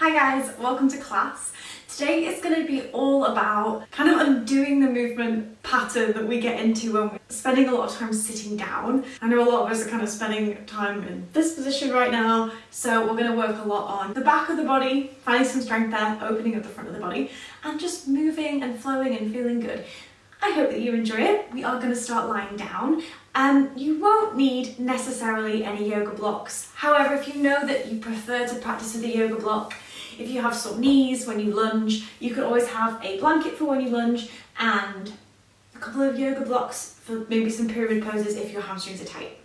Hi guys, welcome to class. Today is going to be all about kind of undoing the movement pattern that we get into when we're spending a lot of time sitting down. I know a lot of us are kind of spending time in this position right now, so we're going to work a lot on the back of the body, finding some strength there, opening up the front of the body, and just moving and flowing and feeling good. I hope that you enjoy it. We are going to start lying down. You won't need necessarily any yoga blocks. However, if you know that you prefer to practice with a yoga block, if you have sore knees when you lunge, you could always have a blanket for when you lunge and a couple of yoga blocks for maybe some pyramid poses if your hamstrings are tight.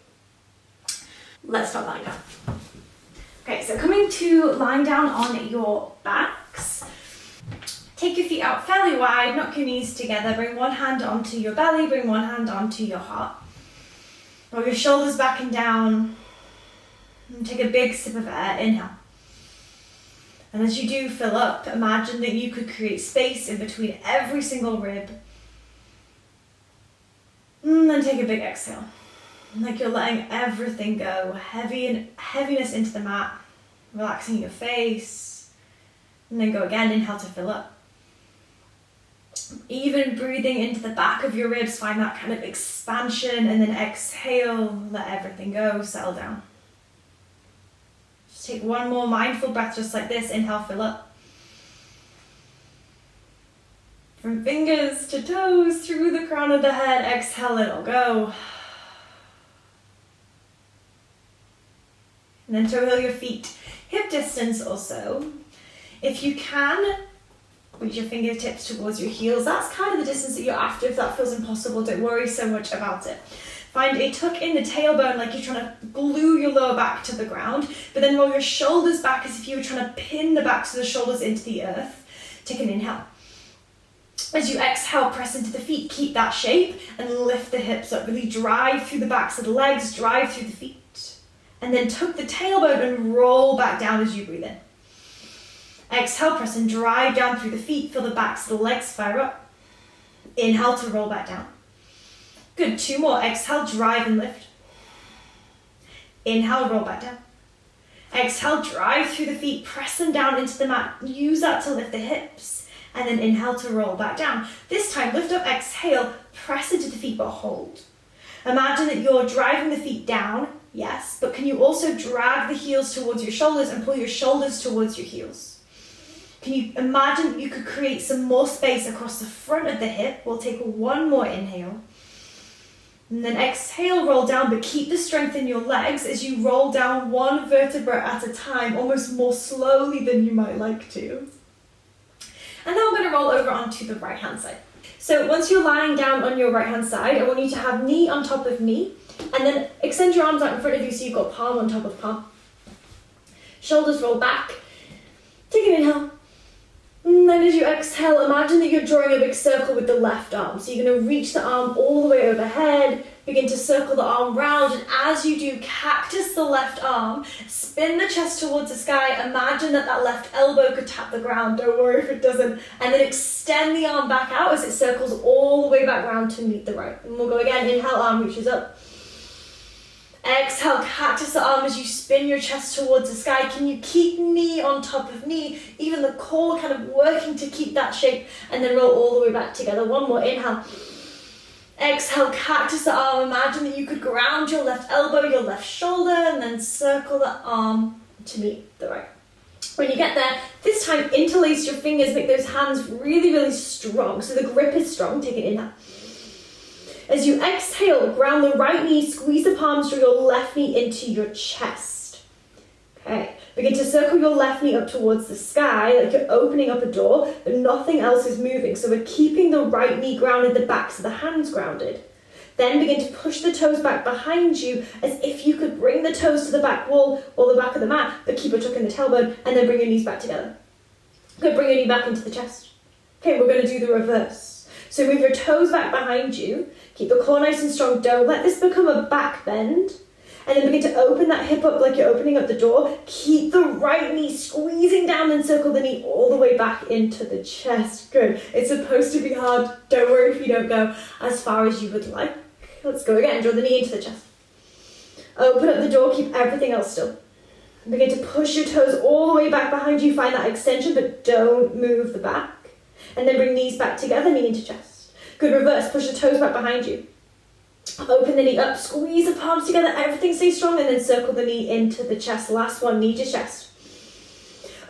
Let's start lying down. Okay, so coming to lying down on your backs. Take your feet out fairly wide, knock your knees together, bring one hand onto your belly, bring one hand onto your heart. Roll your shoulders back and down, and take a big sip of air, inhale. And as you do fill up, imagine that you could create space in between every single rib. And then take a big exhale, like you're letting everything go, heaviness into the mat, relaxing your face, and then go again, inhale to fill up. Even breathing into the back of your ribs, find that kind of expansion, and then exhale, let everything go, settle down. Just take one more mindful breath just like this, inhale, fill up. From fingers to toes, through the crown of the head, exhale, let it all go. And then toe heel your feet, hip distance or so. If you can, reach your fingertips towards your heels. That's kind of the distance that you're after. If that feels impossible, don't worry so much about it. Find a tuck in the tailbone like you're trying to glue your lower back to the ground, but then roll your shoulders back as if you were trying to pin the backs of the shoulders into the earth. Take an inhale. As you exhale, press into the feet, keep that shape, and lift the hips up. Really drive through the backs of the legs, drive through the feet. And then tuck the tailbone and roll back down as you breathe in. Exhale, press and drive down through the feet, feel the backs of the legs fire up. Inhale to roll back down. Good, two more. Exhale, drive and lift. Inhale, roll back down. Exhale, drive through the feet, press them down into the mat. Use that to lift the hips. And then inhale to roll back down. This time, lift up, exhale, press into the feet, but hold. Imagine that you're driving the feet down, yes, but can you also drag the heels towards your shoulders and pull your shoulders towards your heels? Can you imagine you could create some more space across the front of the hip? We'll take one more inhale. And then exhale, roll down, but keep the strength in your legs as you roll down one vertebra at a time, almost more slowly than you might like to. And then we're going to roll over onto the right hand side. So once you're lying down on your right hand side, I want you to have knee on top of knee, and then extend your arms out in front of you so you've got palm on top of palm. Shoulders roll back. Take an inhale. And then as you exhale, imagine that you're drawing a big circle with the left arm. So you're going to reach the arm all the way overhead, begin to circle the arm round, and as you do, cactus the left arm, spin the chest towards the sky, imagine that that left elbow could tap the ground, don't worry if it doesn't, and then extend the arm back out as it circles all the way back round to meet the right. And we'll go again, inhale, arm reaches up. Exhale, cactus the arm as you spin your chest towards the sky. Can you keep knee on top of knee? Even the core kind of working to keep that shape, and then roll all the way back together. One more, inhale. Exhale, cactus the arm. Imagine that you could ground your left elbow, your left shoulder, and then circle the arm to meet the right. When you get there, this time interlace your fingers, make those hands really, really strong. So the grip is strong. Take an inhale. As you exhale, ground the right knee, squeeze the palms through your left knee into your chest. Okay, begin to circle your left knee up towards the sky, like you're opening up a door, but nothing else is moving. So we're keeping the right knee grounded, the backs of the hands grounded. Then begin to push the toes back behind you as if you could bring the toes to the back wall or the back of the mat, but keep a tuck in the tailbone, and then bring your knees back together. Good, bring your knee back into the chest. Okay, we're going to do the reverse. So move your toes back behind you, keep the core nice and strong, don't let this become a back bend, and then begin to open that hip up like you're opening up the door. Keep the right knee squeezing down and circle the knee all the way back into the chest. Good. It's supposed to be hard, don't worry if you don't go as far as you would like. Let's go again, draw the knee into the chest. Open up the door, keep everything else still. Begin to push your toes all the way back behind you. Find that extension, but don't move the back. And then bring knees back together, knee into chest. Good, reverse, push the toes back behind you. Open the knee up, squeeze the palms together, everything stays strong, and then circle the knee into the chest. Last one, knee to chest.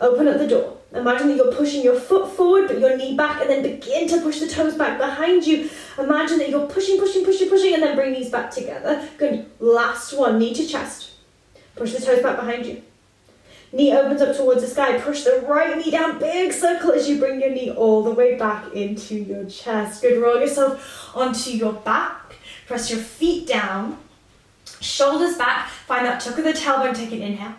Open up the door. Imagine that you're pushing your foot forward, but your knee back, and then begin to push the toes back behind you. Imagine that you're pushing, and then bring knees back together. Good, last one, knee to chest. Push the toes back behind you. Knee opens up towards the sky. Push the right knee down. Big circle as you bring your knee all the way back into your chest. Good. Roll yourself onto your back. Press your feet down. Shoulders back. Find that tuck of the tailbone. Take an inhale.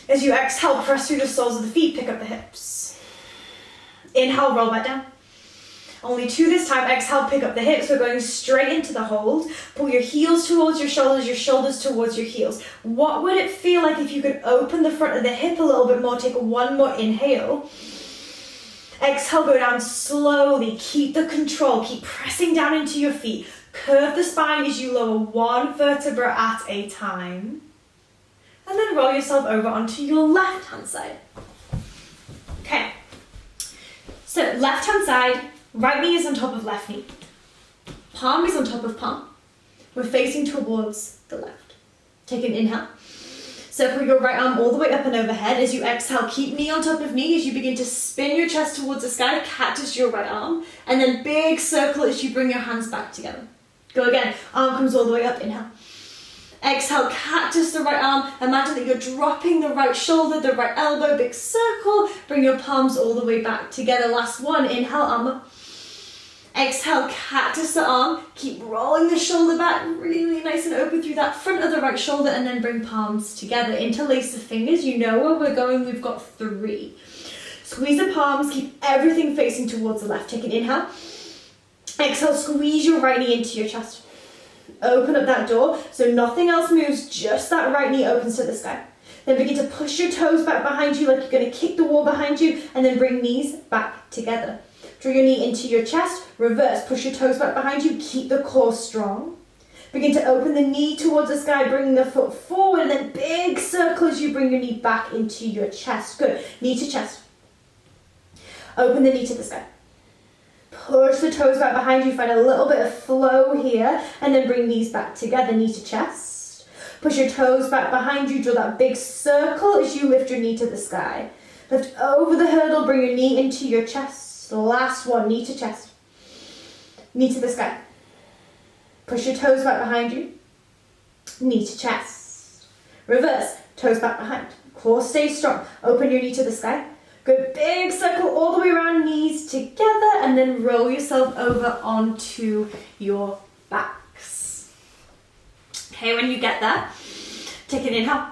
As you exhale, press through the soles of the feet. Pick up the hips. Inhale, roll back down. Only two this time. Exhale, pick up the hips. We're going straight into the hold. Pull your heels towards your shoulders towards your heels. What would it feel like if you could open the front of the hip a little bit more? Take one more inhale. Exhale, go down slowly. Keep the control. Keep pressing down into your feet. Curve the spine as you lower one vertebra at a time. And then roll yourself over onto your left hand side. Okay. So left hand side. Right knee is on top of left knee. Palm is on top of palm. We're facing towards the left. Take an inhale. Circle your right arm all the way up and overhead. As you exhale, keep knee on top of knee as you begin to spin your chest towards the sky. Cactus your right arm. And then big circle as you bring your hands back together. Go again. Arm comes all the way up. Inhale. Exhale, cactus the right arm. Imagine that you're dropping the right shoulder, the right elbow. Big circle. Bring your palms all the way back together. Last one. Inhale, arm up. Exhale, cactus the arm. Keep rolling the shoulder back, really nice and open through that front of the right shoulder, and then bring palms together. Interlace the fingers. You know where we're going. We've got 3. Squeeze the palms. Keep everything facing towards the left. Take an inhale. Exhale, squeeze your right knee into your chest. Open up that door so nothing else moves, just that right knee opens to the sky. Then begin to push your toes back behind you like you're going to kick the wall behind you, and then bring knees back together. Draw your knee into your chest, reverse, push your toes back behind you, keep the core strong. Begin to open the knee towards the sky, bringing the foot forward, and then big circle as you bring your knee back into your chest. Good, knee to chest. Open the knee to the sky. Push the toes back behind you, find a little bit of flow here, and then bring knees back together, knee to chest. Push your toes back behind you, draw that big circle as you lift your knee to the sky. Lift over the hurdle, bring your knee into your chest. Last one, knee to chest. Knee to the sky. Push your toes back behind you. Knee to chest. Reverse, toes back behind. Core stays strong. Open your knee to the sky. Good, big circle all the way around, knees together, and then roll yourself over onto your backs. Okay, when you get there, take an inhale.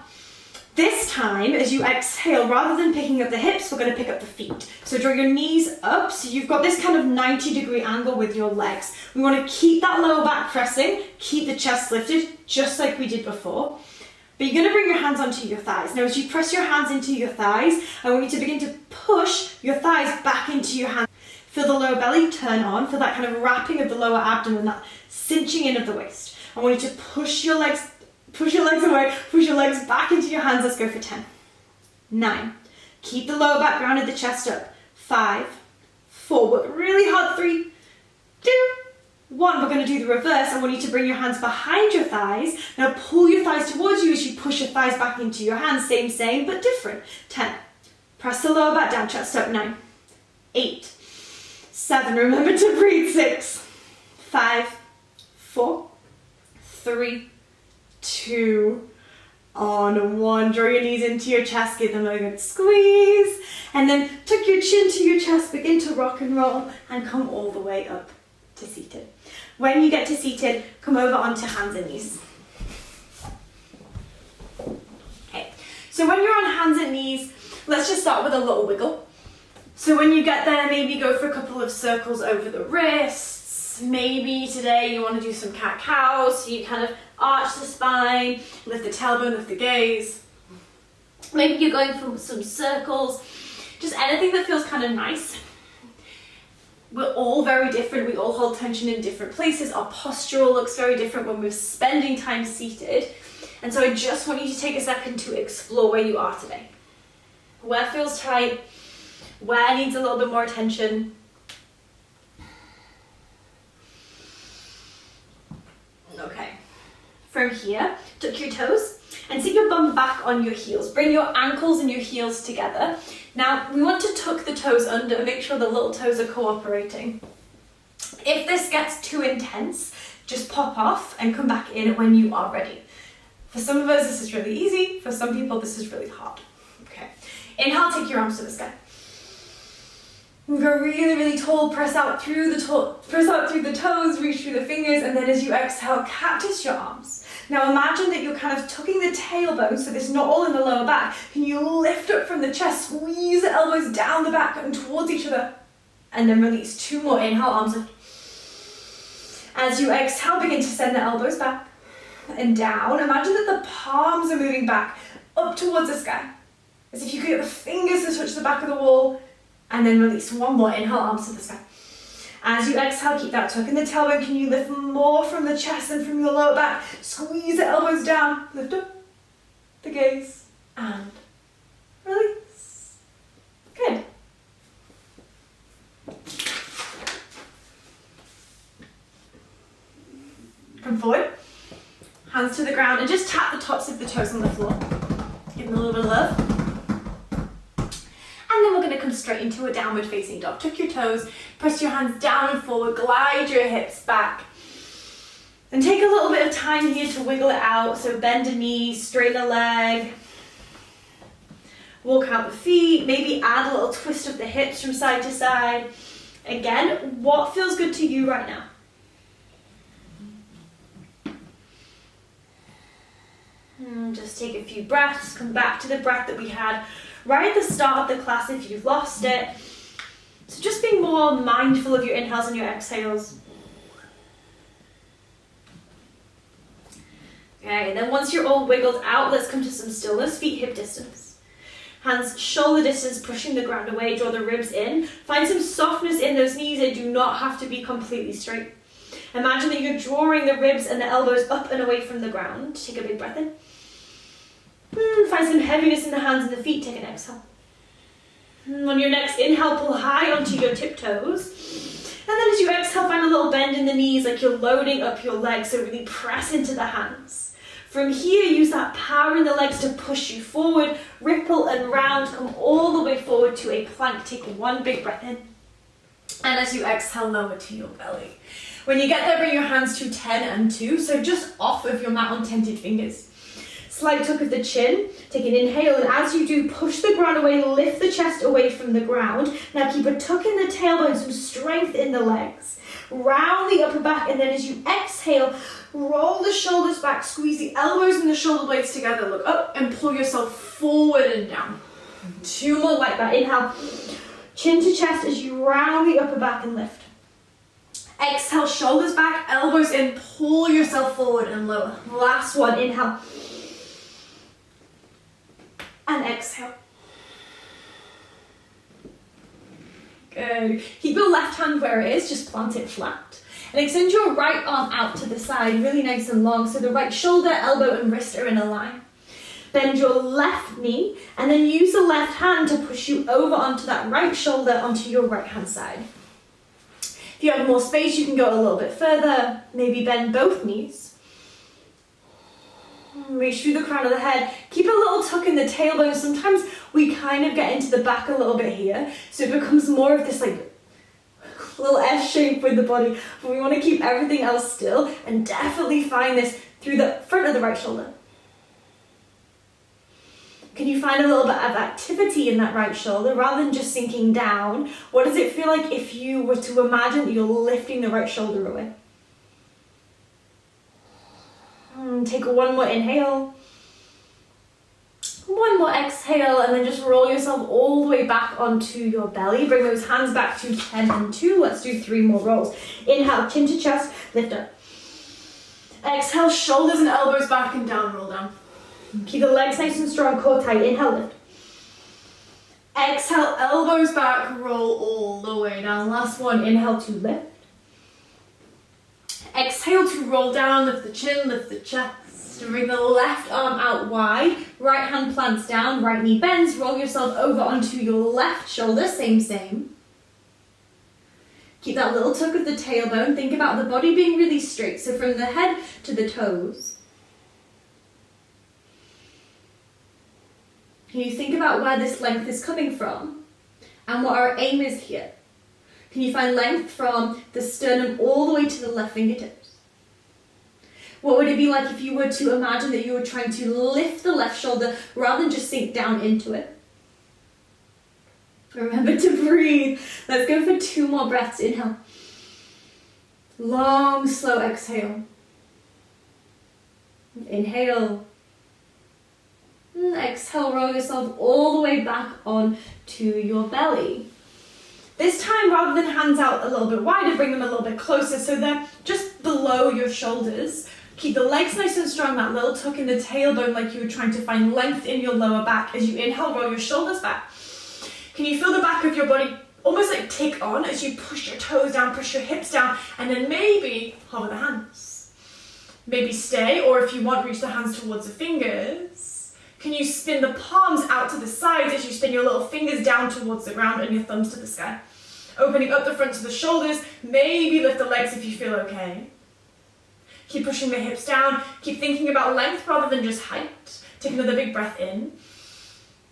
This time, as you exhale, rather than picking up the hips, we're going to pick up the feet. So draw your knees up, so you've got this kind of 90-degree angle with your legs. We want to keep that lower back pressing, keep the chest lifted, just like we did before. But you're going to bring your hands onto your thighs. Now, as you press your hands into your thighs, I want you to begin to push your thighs back into your hands. Feel the lower belly turn on, feel that kind of wrapping of the lower abdomen, that cinching in of the waist. I want you to push your legs away, push your legs back into your hands. Let's go for 10. 9. Keep the lower back grounded, the chest up. 5, 4, work really hard. 3, 2, 1. We're going to do the reverse. I want you to bring your hands behind your thighs. Now pull your thighs towards you as you push your thighs back into your hands. Same, but different. 10. Press the lower back down, chest up. 9, 8, 7. Remember to breathe. 6, 5, 4, 3, 2, on 1. Draw your knees into your chest, give them a good squeeze, and then tuck your chin to your chest, begin to rock and roll, and come all the way up to seated. When you get to seated, come over onto hands and knees. Okay, so when you're on hands and knees, let's just start with a little wiggle. So when you get there, maybe go for a couple of circles over the wrists. Maybe today you want to do some cat-cows, so you kind of arch the spine, lift the tailbone, lift the gaze. Maybe you're going for some circles, just anything that feels kind of nice. We're all very different, we all hold tension in different places. Our postural looks very different when we're spending time seated. And so I just want you to take a second to explore where you are today. Where feels tight, where needs a little bit more attention. Okay. From here, tuck your toes and sit your bum back on your heels. Bring your ankles and your heels together. Now, we want to tuck the toes under and make sure the little toes are cooperating. If this gets too intense, just pop off and come back in when you are ready. For some of us, this is really easy. For some people, this is really hard. Okay. Inhale, take your arms to the sky. Go really, really tall, press out through the toes, reach through the fingers, and then as you exhale, cactus your arms. Now imagine that you're kind of tucking the tailbone, so this is not all in the lower back. Can you lift up from the chest, squeeze the elbows down the back and towards each other, and then release. 2 more, inhale, arms lift. As you exhale, begin to send the elbows back and down. Imagine that the palms are moving back up towards the sky, as if you could get the fingers to touch the back of the wall. And then release. 1 more. Inhale, arms to the sky. As you exhale, keep that tuck in the tailbone. Can you lift more from the chest and from your lower back? Squeeze the elbows down. Lift up the gaze and release. Good. Come forward. Hands to the ground and just tap the tops of the toes on the floor. Give them a little bit of love. And then we're going to come straight into a downward facing dog. Tuck your toes, press your hands down and forward, glide your hips back. And take a little bit of time here to wiggle it out. So bend a knee, straighten a leg. Walk out the feet, maybe add a little twist of the hips from side to side. Again, what feels good to you right now? Just take a few breaths, come back to the breath that we had right at the start of the class if you've lost it. So just being more mindful of your inhales and your exhales. Okay, and then once you're all wiggled out, let's come to some stillness, feet hip distance. Hands shoulder distance, pushing the ground away, draw the ribs in. Find some softness in those knees, they do not have to be completely straight. Imagine that you're drawing the ribs and the elbows up and away from the ground. Take a big breath in. Find some heaviness in the hands and the feet, take an exhale. On your next inhale, pull high onto your tiptoes. And then as you exhale, find a little bend in the knees like you're loading up your legs, so really press into the hands. From here, use that power in the legs to push you forward, ripple and round, come all the way forward to a plank. Take 1 big breath in. And as you exhale, lower to your belly. When you get there, bring your hands to 10 and 2, so just off of your mat on tented fingers. Slight tuck of the chin, take an inhale, and as you do, push the ground away, lift the chest away from the ground. Now keep a tuck in the tailbone, some strength in the legs. Round the upper back, and then as you exhale, roll the shoulders back, squeeze the elbows and the shoulder blades together, look up and pull yourself forward and down. 2 more like that, inhale, chin to chest as you round the upper back and lift. Exhale, shoulders back, elbows in, pull yourself forward and lower. Last one, inhale. And exhale. Good. Keep your left hand where it is, just plant it flat. And extend your right arm out to the side, really nice and long, so the right shoulder, elbow and wrist are in a line. Bend your left knee, and then use the left hand to push you over onto that right shoulder, onto your right hand side. If you have more space, you can go a little bit further, maybe bend both knees. Reach through the crown of the head. Keep a little tuck in the tailbone. Sometimes we kind of get into the back a little bit here, so it becomes more of this like little S shape with the body. But we want to keep everything else still and definitely find this through the front of the right shoulder. Can you find a little bit of activity in that right shoulder rather than just sinking down? What does it feel like if you were to imagine that you're lifting the right shoulder away? Take 1 more inhale, 1 more exhale, and then just roll yourself all the way back onto your belly. Bring those hands back to 10 and 2. Let's do 3 more rolls. Inhale, chin to chest, lift up. Exhale, shoulders and elbows back and down, roll down. Keep the legs nice and strong, core tight. Inhale, lift. Exhale, elbows back, roll all the way down. Last one, inhale to lift. Exhale to roll down, lift the chin, lift the chest. Bring the left arm out wide, right hand plants down, right knee bends, roll yourself over onto your left shoulder, same. Keep that little tuck of the tailbone, think about the body being really straight, so from the head to the toes. Can you think about where this length is coming from and what our aim is here? Can you find length from the sternum all the way to the left fingertips? What would it be like if you were to imagine that you were trying to lift the left shoulder rather than just sink down into it? Remember to breathe. Let's go for 2 more breaths. Inhale. Long, slow exhale. Inhale. Exhale, roll yourself all the way back on to your belly. This time, rather than hands out a little bit wider, bring them a little bit closer so they're just below your shoulders. Keep the legs nice and strong, that little tuck in the tailbone like you were trying to find length in your lower back. As you inhale, roll your shoulders back. Can you feel the back of your body almost like take on as you push your toes down, push your hips down, and then maybe hover the hands. Maybe stay, or if you want, reach the hands towards the fingers. Can you spin the palms out to the sides as you spin your little fingers down towards the ground and your thumbs to the sky? Opening up the front to the shoulders, maybe lift the legs if you feel okay. Keep pushing the hips down, keep thinking about length rather than just height. Take another big breath in.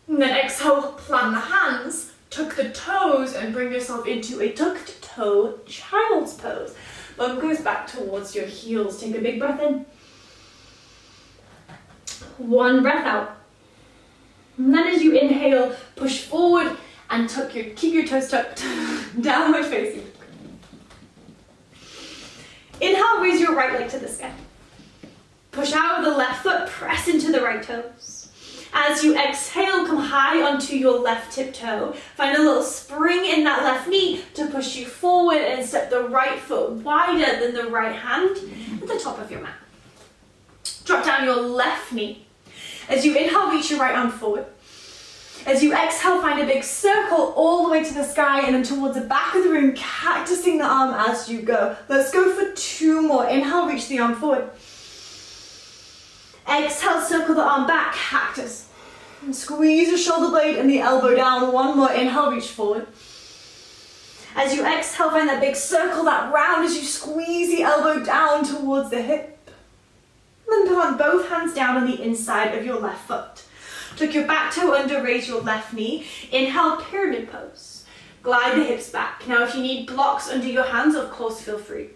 And then exhale, plant the hands, tuck the toes, and bring yourself into a tucked toe child's pose. Bum goes back towards your heels. Take a big breath in. 1 breath out. And then as you inhale, push forward and keep your toes tucked, downward facing. Inhale, raise your right leg to the sky. Push out of the left foot, press into the right toes. As you exhale, come high onto your left tiptoe. Find a little spring in that left knee to push you forward and step the right foot wider than the right hand at the top of your mat. Drop down your left knee. As you inhale, reach your right arm forward. As you exhale, find a big circle all the way to the sky and then towards the back of the room, cactusing the arm as you go. Let's go for 2 more. Inhale, reach the arm forward. Exhale, circle the arm back, cactus. And squeeze your shoulder blade and the elbow down. 1 more, inhale, reach forward. As you exhale, find that big circle, that round as you squeeze the elbow down towards the hip. And then plant both hands down on the inside of your left foot. Tuck your back toe under, raise your left knee. Inhale, pyramid pose. Glide the hips back. Now if you need blocks under your hands, of course, feel free.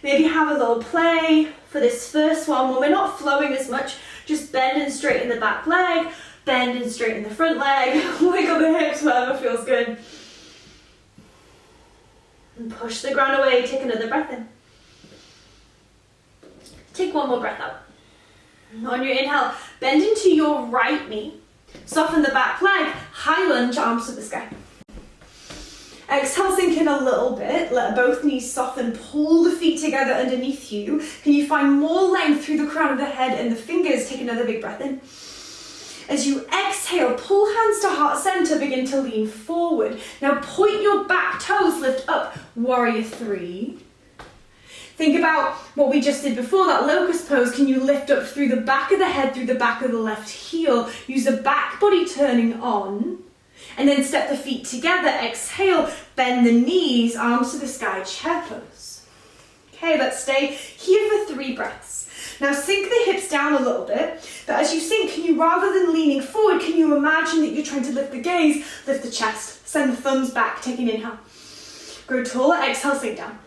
Maybe have a little play for this first one when we're not flowing as much. Just bend and straighten the back leg, bend and straighten the front leg, wiggle the hips, whatever feels good. And push the ground away, take another breath in. Take 1 more breath out. On your inhale, bend into your right knee. Soften the back leg, high lunge, arms to the sky. Exhale, sink in a little bit, let both knees soften, pull the feet together underneath you. Can you find more length through the crown of the head and the fingers? Take another big breath in. As you exhale, pull hands to heart center, begin to lean forward. Now point your back toes, lift up, warrior 3. Think about what we just did before, that locust pose. Can you lift up through the back of the head, through the back of the left heel? Use the back body turning on. And then step the feet together. Exhale, bend the knees, arms to the sky, chair pose. Okay, let's stay here for 3 breaths. Now sink the hips down a little bit, but as you sink, can you, rather than leaning forward, can you imagine that you're trying to lift the gaze, lift the chest, send the thumbs back, take an inhale. Grow taller, exhale, sink down.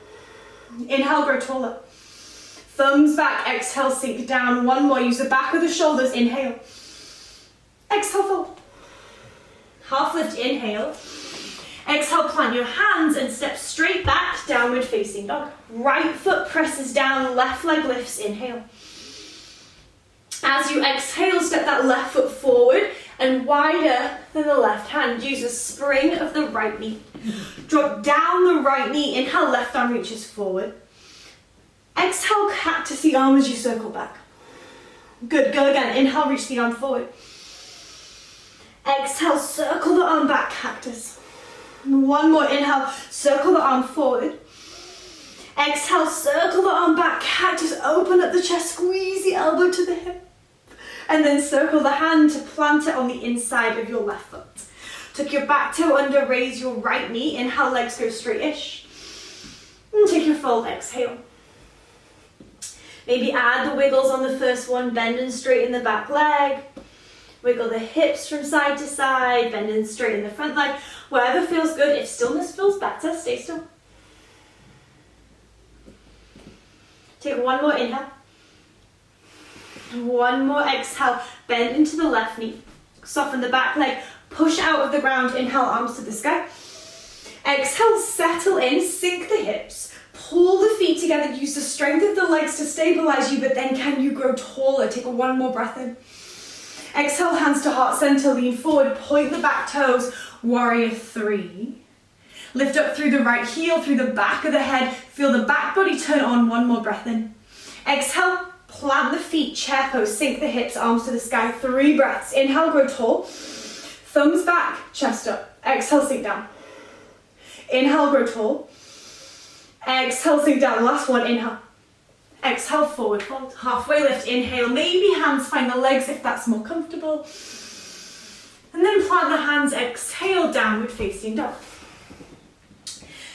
Inhale, grow taller. Thumbs back, exhale, sink down. 1 more, use the back of the shoulders, inhale. Exhale, fold. Half lift, inhale. Exhale, plant your hands and step straight back, downward facing dog. Right foot presses down, left leg lifts, inhale. As you exhale, step that left foot forward and wider than the left hand. Use the spring of the right knee. Drop down the right knee, inhale, left arm reaches forward. Exhale, cactus the arm as you circle back. Good, go again. Inhale, reach the arm forward. Exhale, circle the arm back, cactus. 1 more, inhale, circle the arm forward. Exhale, circle the arm back, cactus, open up the chest, squeeze the elbow to the hip. And then circle the hand to plant it on the inside of your left foot. Tuck your back toe under, raise your right knee. Inhale, legs go straight-ish. And take your full exhale. Maybe add the wiggles on the first one, bend and straighten the back leg. Wiggle the hips from side to side, bend and straighten the front leg. Wherever feels good. If stillness feels better, stay still. Take one more inhale. One more exhale, bend into the left knee. Soften the back leg, push out of the ground, inhale, arms to the sky. Exhale, settle in, sink the hips. Pull the feet together, use the strength of the legs to stabilize you, but then can you grow taller? Take one more breath in. Exhale, hands to heart center, lean forward, point the back toes, warrior three. Lift up through the right heel, through the back of the head, feel the back body turn on, one more breath in. Exhale, plant the feet, chair pose, sink the hips, arms to the sky, 3 breaths. Inhale, grow tall, thumbs back, chest up. Exhale, sink down. Inhale, grow tall. Exhale, sink down. Last one, inhale. Exhale, forward fold. Halfway lift, inhale. Maybe hands find the legs if that's more comfortable. And then plant the hands, exhale, downward facing dog.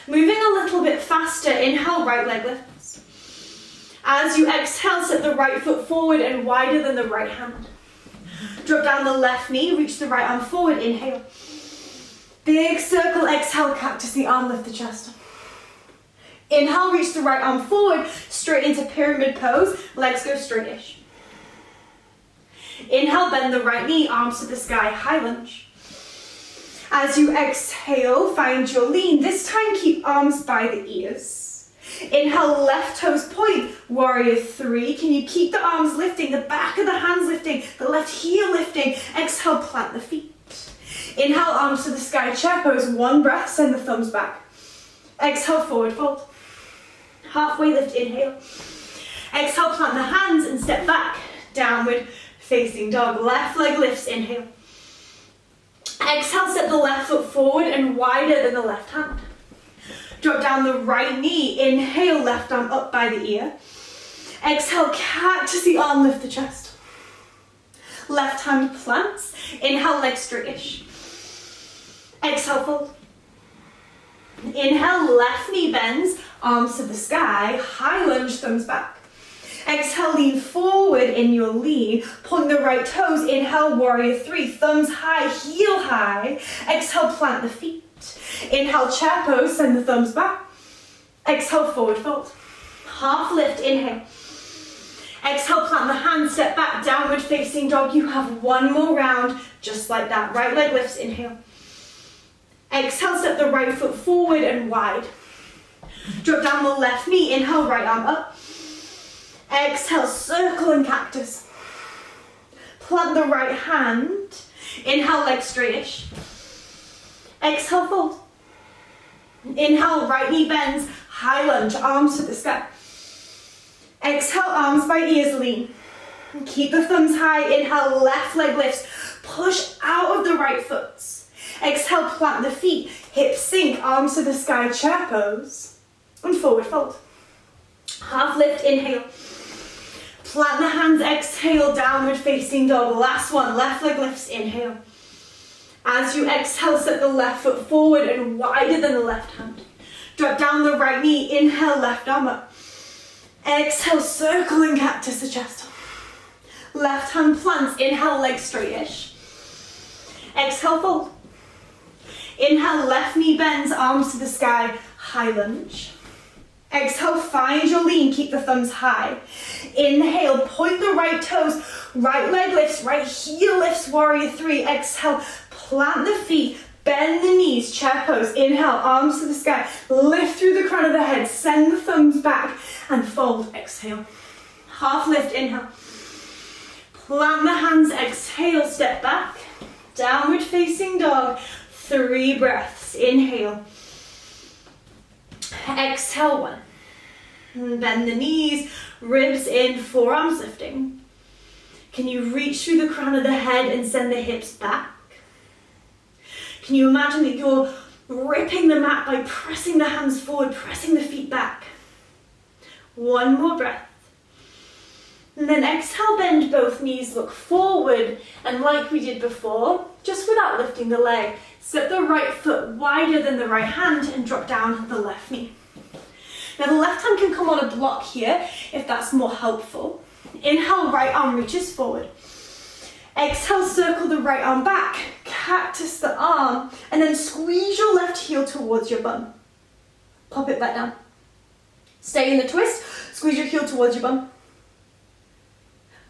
Moving a little bit faster, inhale, right leg lifts. As you exhale, set the right foot forward and wider than the right hand. Drop down the left knee, reach the right arm forward, inhale. Big circle, exhale, cactus the arm, lift the chest. Inhale, reach the right arm forward, straight into pyramid pose, legs go straight-ish. Inhale, bend the right knee, arms to the sky, high lunge. As you exhale, find your lean. This time, keep arms by the ears. Inhale, left toes point, warrior three. Can you keep the arms lifting, the back of the hands lifting, the left heel lifting? Exhale, plant the feet. Inhale, arms to the sky, chair pose, 1 breath, send the thumbs back. Exhale, forward fold. Halfway lift, inhale. Exhale, plant the hands and step back. Downward facing dog. Left leg lifts, inhale. Exhale, step the left foot forward and wider than the left hand. Drop down the right knee. Inhale, left arm up by the ear. Exhale, cactus the arm, lift the chest. Left hand plants. Inhale, leg straight-ish. Exhale, fold. Inhale, left knee bends, arms to the sky, high lunge, thumbs back. Exhale, lean forward in your lean, point the right toes. Inhale, warrior three, thumbs high, heel high. Exhale, plant the feet. Inhale, chair pose, send the thumbs back. Exhale, forward fold. Half lift, inhale. Exhale, plant the hands, step back, downward facing dog. You have 1 more round, just like that. Right leg lifts, inhale. Exhale, step the right foot forward and wide. Drop down the left knee, inhale, right arm up. Exhale, circle and cactus. Plant the right hand. Inhale, leg straight-ish. Exhale, fold. Inhale, right knee bends, high lunge, arms to the sky. Exhale, arms by ears, lean. Keep the thumbs high. Inhale, left leg lifts. Push out of the right foot. Exhale, plant the feet. Hips sink, arms to the sky, chair pose. And forward fold. Half lift, inhale. Plant the hands, exhale, downward facing dog. Last one, left leg lifts, inhale. As you exhale, set the left foot forward and wider than the left hand. Drop down the right knee, inhale, left arm up. Exhale, circle and cactus the chest. Left hand plants, inhale, legs straight-ish. Exhale, fold. Inhale, left knee bends, arms to the sky, high lunge. Exhale, find your lean, keep the thumbs high. Inhale, point the right toes, right leg lifts, right heel lifts, warrior three. Exhale, plant the feet, bend the knees, chair pose. Inhale, arms to the sky, lift through the crown of the head, send the thumbs back, and fold. Exhale, half lift, inhale. Plant the hands, exhale, step back, downward facing dog. 3 breaths, inhale. Exhale, 1. Bend the knees, ribs in, forearms lifting. Can you reach through the crown of the head and send the hips back? Can you imagine that you're ripping the mat by pressing the hands forward, pressing the feet back? One more breath. And then exhale, bend both knees, look forward, and like we did before, just without lifting the leg, step the right foot wider than the right hand and drop down the left knee. Now the left hand can come on a block here if that's more helpful. Inhale, right arm reaches forward. Exhale, circle the right arm back, cactus the arm, and then squeeze your left heel towards your bum. Pop it back down. Stay in the twist, squeeze your heel towards your bum.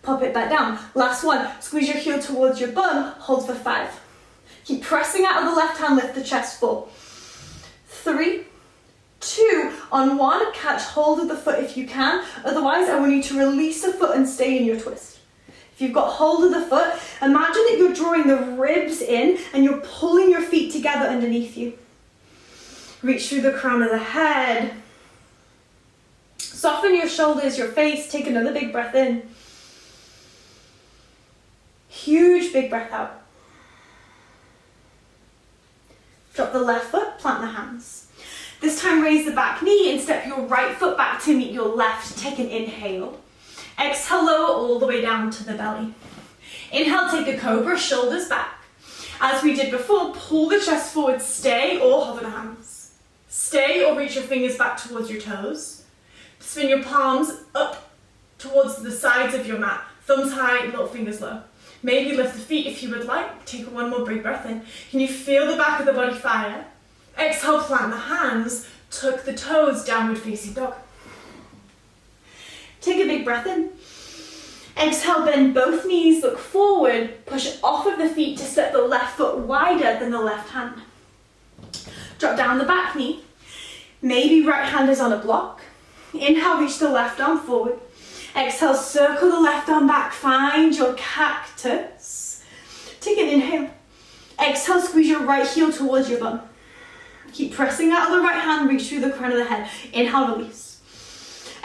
Pop it back down. Last one, squeeze your heel towards your bum, hold for 5. Keep pressing out of the left hand, lift the chest 4. 3, 2, on 1, catch hold of the foot if you can. Otherwise, I want you to release the foot and stay in your twist. If you've got hold of the foot, imagine that you're drawing the ribs in and you're pulling your feet together underneath you. Reach through the crown of the head. Soften your shoulders, your face. Take another big breath in. Huge big breath out. Drop the left foot, plant the hands. This time raise the back knee and step your right foot back to meet your left. Take an inhale. Exhale, lower all the way down to the belly. Inhale, take a cobra, shoulders back. As we did before, pull the chest forward, stay or hover the hands. Stay or reach your fingers back towards your toes. Spin your palms up towards the sides of your mat. Thumbs high, little fingers low. Maybe lift the feet if you would like. Take one more big breath in. Can you feel the back of the body fire? Exhale, plant the hands. Tuck the toes, downward facing dog. Take a big breath in. Exhale, bend both knees, look forward. Push off of the feet to step the left foot wider than the left hand. Drop down the back knee. Maybe right hand is on a block. Inhale, reach the left arm forward. Exhale, circle the left arm back. Find your cactus. Take an inhale. Exhale, squeeze your right heel towards your bum. Keep pressing out of the right hand, reach through the crown of the head. Inhale, release.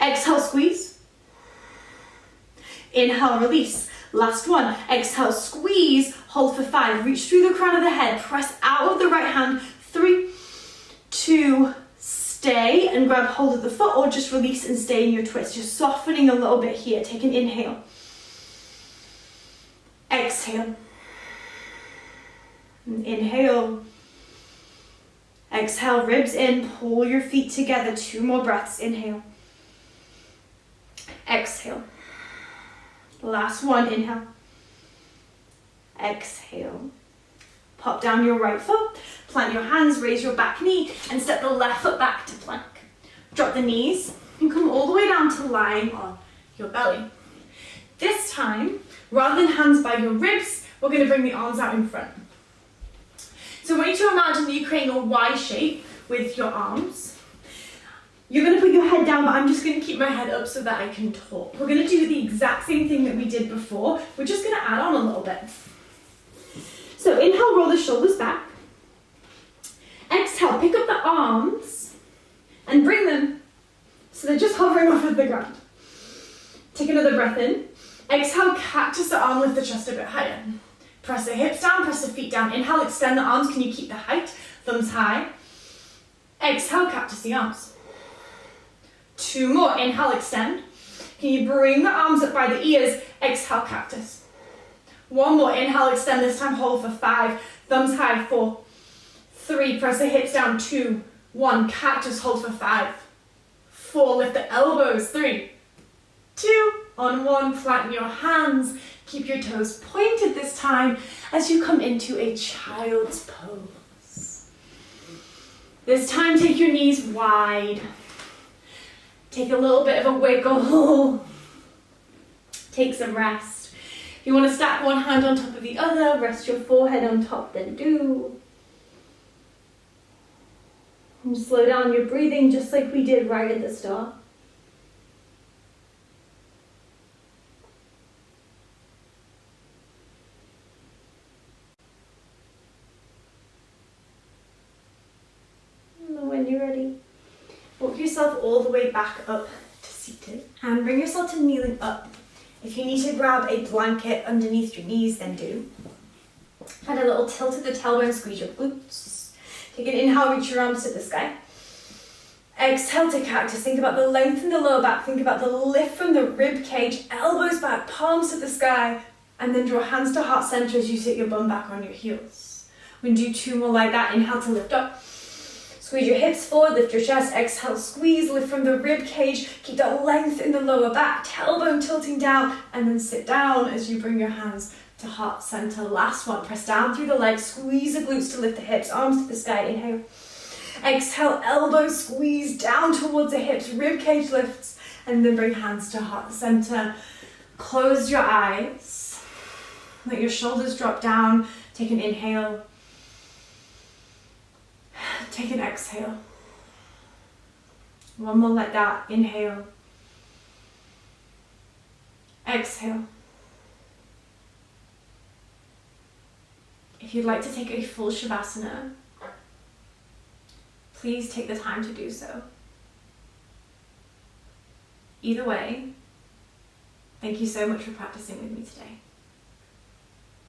Exhale, squeeze. Inhale, release. Last one. Exhale, squeeze. Hold for 5. Reach through the crown of the head. Press out of the right hand. 3, 2, stay and grab hold of the foot, or just release and stay in your twist. Just softening a little bit here. Take an inhale. Exhale. Inhale. Exhale, ribs in, pull your feet together. 2 more breaths. Inhale. Exhale. Last one. Inhale. Exhale. Pop down your right foot, plant your hands, raise your back knee, and step the left foot back to plank. Drop the knees and come all the way down to lying on your belly. This time, rather than hands by your ribs, we're going to bring the arms out in front. So I want you to imagine that you're creating a Y shape with your arms. You're going to put your head down, but I'm just going to keep my head up so that I can talk. We're going to do the exact same thing that we did before. We're just going to add on a little bit. So inhale, roll the shoulders back. Exhale, pick up the arms and bring them so they're just hovering off of the ground. Take another breath in. Exhale, cactus the arm, lift the chest a bit higher. Press the hips down, press the feet down. Inhale, extend the arms. Can you keep the height? Thumbs high. Exhale, cactus the arms. 2 more. Inhale, extend. Can you bring the arms up by the ears? Exhale, cactus. 1 more. Inhale, extend. This time hold for 5. Thumbs high. 4, 3. Press the hips down. 2, 1. Cactus, hold for 5, 4. Lift the elbows. 3, 2. On 1, flatten your hands. Keep your toes pointed this time as you come into a child's pose. This time, take your knees wide. Take a little bit of a wiggle. Take some rest. If you want to stack one hand on top of the other, rest your forehead on top, then do. And slow down your breathing just like we did right at the start. And when you're ready, walk yourself all the way back up to seated and bring yourself to kneeling up. If you need to grab a blanket underneath your knees, then do. Add a little tilt of the tailbone, squeeze your glutes. Take an inhale, reach your arms to the sky. Exhale to cactus. Think about the length in the lower back. Think about the lift from the rib cage. Elbows back, palms to the sky. And then draw hands to heart center as you sit your bum back on your heels. We're going to do 2 more like that. Inhale to lift up. Squeeze your hips forward, lift your chest. Exhale, squeeze, lift from the rib cage. Keep that length in the lower back. Tailbone tilting down. And then sit down as you bring your hands to heart center. Last one. Press down through the legs. Squeeze the glutes to lift the hips. Arms to the sky. Inhale. Exhale, elbows squeeze down towards the hips, rib cage lifts, and then bring hands to heart center. Close your eyes. Let your shoulders drop down. Take an inhale. Take an exhale. One more like that. Inhale. Exhale. If you'd like to take a full Shavasana, please take the time to do so. Either way, thank you so much for practicing with me today.